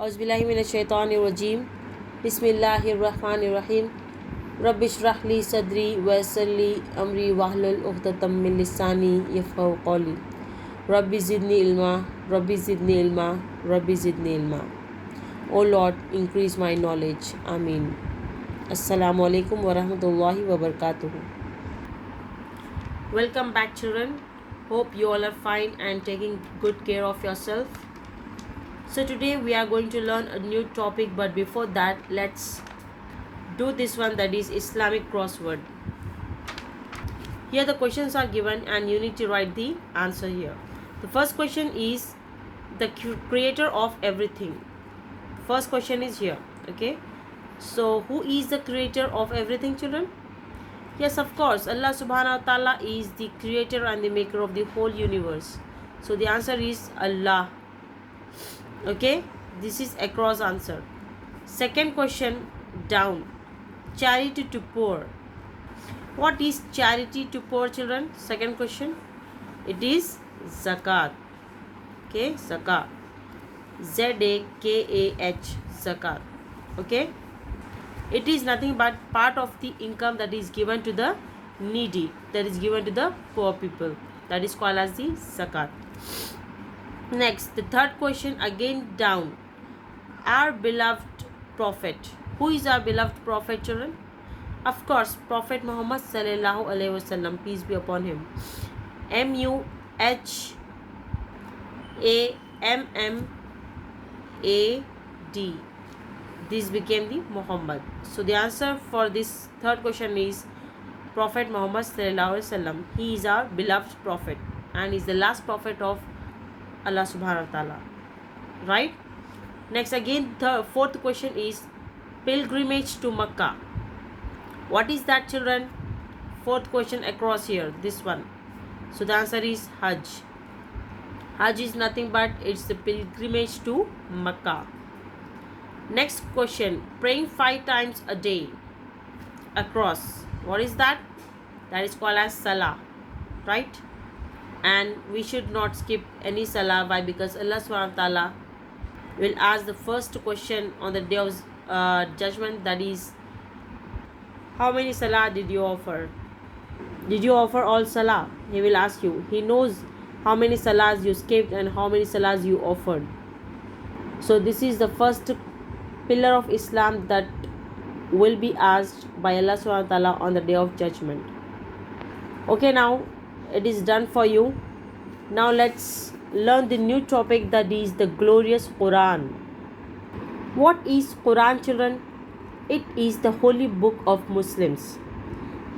औज़ुबिल्लाहिमिनश्शैतानिर्रजीम बिस्मिल्लाहिर्रहमानिर्रहीम रब्बिश्रह ली सदरी वयस्सिर ली अमरी वाहलुल उक़दतम मिन लिसानी यफ़क़हू क़ौली रब्बी ज़िदनी इल्मा रब्बी ज़िदनी इल्मा रब्बी ज़िदनी इल्मा। ओ Lord, increase my knowledge. Ameen. Assalamu alaikum wa rahmatullahi wa barakatuh. Welcome back, children. Hope you all are fine and taking good care of yourself. So today we are going to learn a new topic, but before that let's do this one, that is Islamic crossword. Here the questions are given and you need to write the answer here. The first question is the creator of everything. First question is here. Okay, so who is the creator of everything, children? Yes, of course, Allah subhanahu wa ta'ala is the creator and the maker of the whole universe. So the answer is Allah. Okay, this is across answer. Second question, down. Charity to poor. What is charity to poor, children? Second question, it is zakat. Okay, zakat, zakah, zakat. Okay, it is nothing but part of the income that is given to the needy, that is given to the poor people, that is called as the zakat. Next, the third question, again down. Our beloved prophet. Who is our beloved prophet, children? Of course, Prophet Muhammad sallallahu alaihi wasallam, peace be upon him. Muhammad. This became the Muhammad. So the answer for this third question is Prophet Muhammad sallallahu alaihi wasallam. He is our beloved prophet and is the last prophet of Allah subhanahu wa ta'ala. Right? Next, again fourth question is pilgrimage to Makkah. What is that, children? Fourth question across here, this one. So the answer is Hajj. Hajj is nothing but it's the pilgrimage to Makkah. Next question, praying 5 times a day across. What is that? That is called as Salah. Right? And we should not skip any salah. Why? Because Allah subhanahu wa ta'ala will ask the first question on the day of judgment, that is, how many salah did you offer? Did you offer all salah? He will ask you. He knows how many salahs you skipped and how many salahs you offered. So this is the first pillar of Islam that will be asked by Allah subhanahu wa ta'ala on the day of judgment. Okay, now it is done for you. Now let's learn the new topic, that is the glorious Quran. What is Quran, children? It is the holy book of Muslims.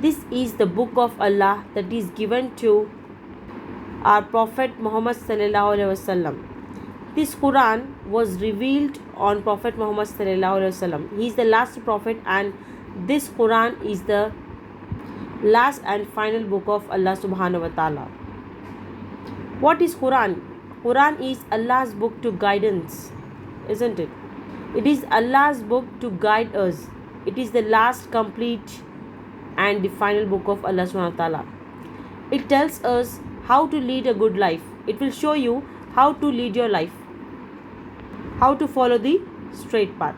This is the book of Allah that is given to our Prophet Muhammad sallallahu alaihi wasallam. This Quran was revealed on Prophet Muhammad sallallahu alaihi wasallam. He is the last prophet and this Quran is the last and final book of Allah subhanahu wa ta'ala. What is Quran? Quran is Allah's book to guidance, isn't it? It is Allah's book to guide us. It is the last, complete and the final book of Allah subhanahu wa ta'ala. It tells us how to lead a good life. It will show you how to lead your life, how to follow the straight path.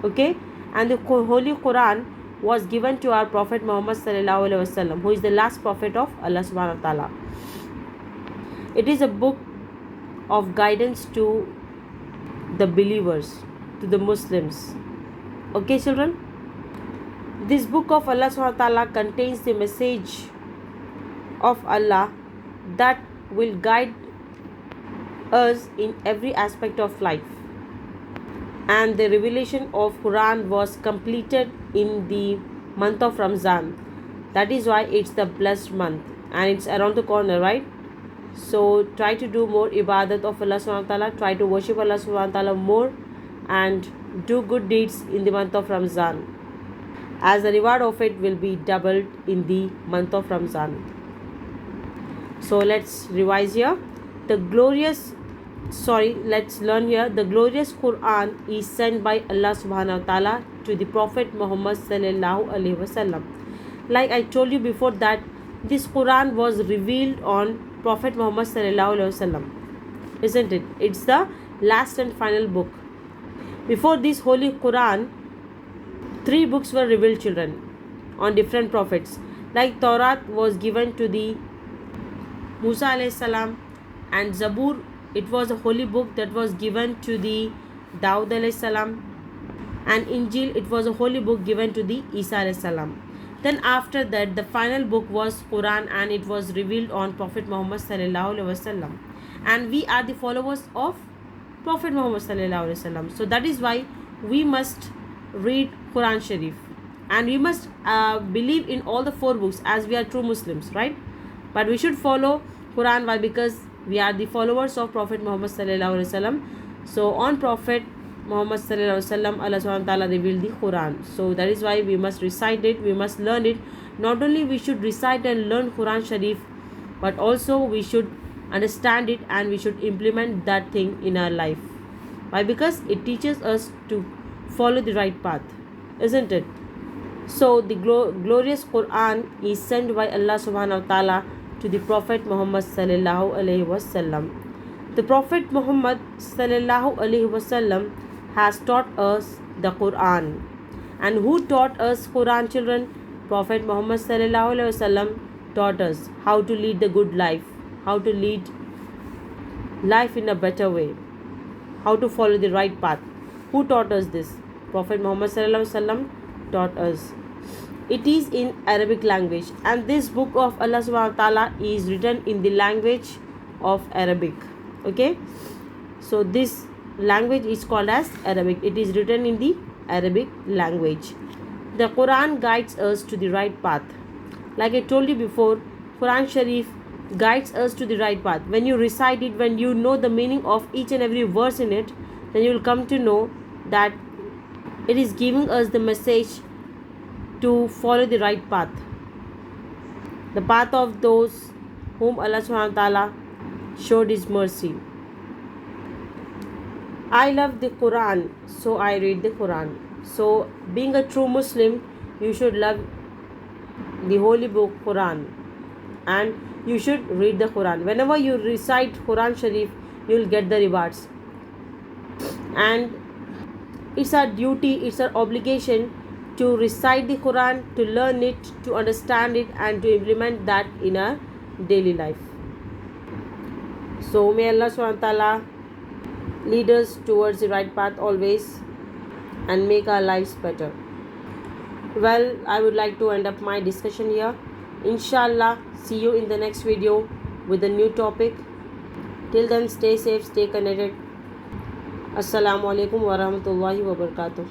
Okay, and the holy Quran was given to our Prophet Muhammad sallallahu alaihi wasallam, who is the last prophet of Allah subhanahu wa ta'ala. It is a book of guidance to the believers, to the Muslims. Okay, children, this book of Allah subhanahu wa ta'ala contains the message of Allah that will guide us in every aspect of life. And the revelation of Quran was completed in the month of Ramzan. That is why it's the blessed month and it's around the corner, right? So try to do more ibadat of Allah subhanahu wa ta'ala. Try to worship Allah subhanahu wa ta'ala more and do good deeds in the month of Ramzan, as the reward of it will be doubled in the month of Ramzan. So let's revise here. Let's learn here. The glorious Quran is sent by Allah subhanahu wa ta'ala to the Prophet Muhammad sallallahu alaihi wasallam. Like I told you before that this Quran was revealed on Prophet Muhammad sallallahu alaihi wasallam, isn't it? It's the last and final book. Before this Holy Quran, 3 books were revealed, children, on different prophets. Like Torah was given to the Musa alayhi salam, and Zabur, it was a holy book that was given to the Dawud alayhi salam, and Injil, it was a holy book given to the Isa alayhi salam. Then after that, the final book was Quran, and it was revealed on Prophet Muhammad sallallahu alaihi wasallam, and we are the followers of Prophet Muhammad sallallahu alaihi wasallam. So that is why we must read Quran Sharif, and we must believe in all the 4 books, as we are true Muslims, right? But we should follow Quran. Why? Because we are the followers of Prophet Muhammad sallallahu alaihi wasallam. So on Prophet Muhammad sallallahu alaihi wasallam, Allah subhanahu wa ta'ala revealed the Quran. So that is why we must recite it, we must learn it. Not only we should recite and learn Quran Sharif, but also we should understand it, and we should implement that thing in our life. Why? Because it teaches us to follow the right path, isn't it? So the glorious Quran is sent by Allah subhanahu wa ta'ala to the Prophet Muhammad sallallahu alaihi wasallam. The Prophet Muhammad sallallahu alaihi wasallam has taught us the Quran. And who taught us Quran, children? Prophet Muhammad sallallahu alaihi wasallam taught us how to lead the good life, how to lead life in a better way, how to follow the right path. Who taught us this? Prophet Muhammad sallallahu alaihi wasallam taught us. It is in Arabic language, and this book of Allah subhanahu wa ta'ala is written in the language of Arabic. Okay, so this language is called as Arabic. It is written in the Arabic language. The Quran guides us to the right path. Like I told you before, Quran Sharif guides us to the right path. When you recite it, when you know the meaning of each and every verse in it, then you will come to know that it is giving us the message to follow the right path, the path of those whom Allah subhanahu wa ta'ala showed His mercy. I love the Quran, so I read the Quran. So being a true Muslim, you should love the holy book Quran, and you should read the Quran. Whenever you recite Quran Sharif, you will get the rewards. And it's our duty, it's our obligation to recite the Quran, to learn it, to understand it, and to implement that in our daily life. So may Allah subhanahu wa ta'ala lead us towards the right path always, and make our lives better. Well, I would like to end up my discussion here. Inshallah, see you in the next video with a new topic. Till then, stay safe, stay connected. Assalamu alaikum wa rahmatullahi wa barakatuh.